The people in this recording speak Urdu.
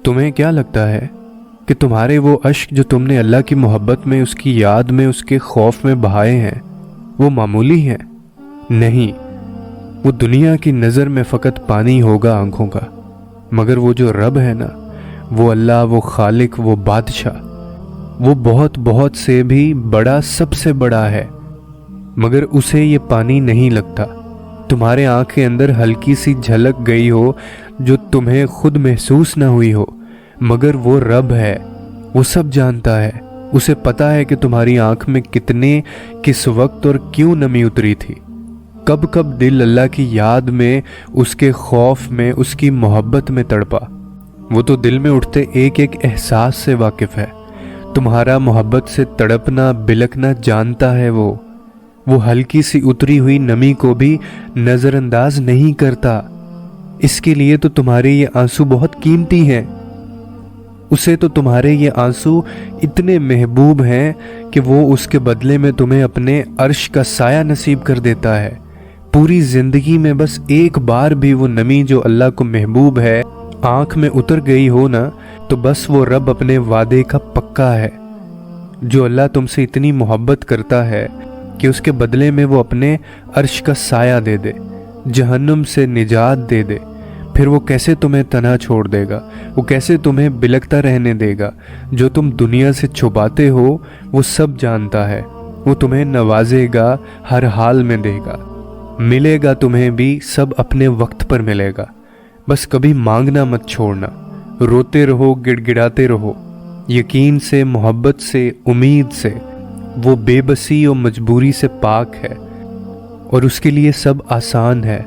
تمہیں کیا لگتا ہے کہ تمہارے وہ اشک جو تم نے اللہ کی محبت میں، اس کی یاد میں، اس کے خوف میں بہائے ہیں، وہ معمولی ہیں؟ نہیں، وہ دنیا کی نظر میں فقط پانی ہوگا آنکھوں کا، مگر وہ جو رب ہے نا، وہ اللہ، وہ خالق، وہ بادشاہ، وہ بہت بہت سے بھی بڑا، سب سے بڑا ہے، مگر اسے یہ پانی نہیں لگتا۔ تمہارے آنکھ کے اندر ہلکی سی جھلک گئی ہو جو تمہیں خود محسوس نہ ہوئی ہو، مگر وہ رب ہے، وہ سب جانتا ہے، اسے پتا ہے کہ تمہاری آنکھ میں کتنے، کس وقت اور کیوں نمی اتری تھی، کب کب دل اللہ کی یاد میں، اس کے خوف میں، اس کی محبت میں تڑپا۔ وہ تو دل میں اٹھتے ایک ایک احساس سے واقف ہے، تمہارا محبت سے تڑپنا، بلکنا جانتا ہے۔ وہ ہلکی سی اتری ہوئی نمی کو بھی نظر انداز نہیں کرتا۔ اس کے لیے تو تمہارے یہ آنسو بہت قیمتی ہیں، اسے تو تمہارے یہ آنسو اتنے محبوب ہیں کہ وہ اس کے بدلے میں تمہیں اپنے عرش کا سایہ نصیب کر دیتا ہے۔ پوری زندگی میں بس ایک بار بھی وہ نمی جو اللہ کو محبوب ہے آنکھ میں اتر گئی ہو نا، تو بس وہ رب اپنے وعدے کا پکا ہے۔ جو اللہ تم سے اتنی محبت کرتا ہے کہ اس کے بدلے میں وہ اپنے عرش کا سایہ دے دے، جہنم سے نجات دے دے، پھر وہ کیسے تمہیں تنہا چھوڑ دے گا؟ وہ کیسے تمہیں بلکتا رہنے دے گا؟ جو تم دنیا سے چھپاتے ہو وہ سب جانتا ہے، وہ تمہیں نوازے گا، ہر حال میں دے گا، ملے گا تمہیں بھی، سب اپنے وقت پر ملے گا۔ بس کبھی مانگنا مت چھوڑنا، روتے رہو، گڑ گڑاتے رہو، یقین سے، محبت سے، امید سے۔ وہ بے بسی اور مجبوری سے پاک ہے، اور اس کے لیے سب آسان ہے۔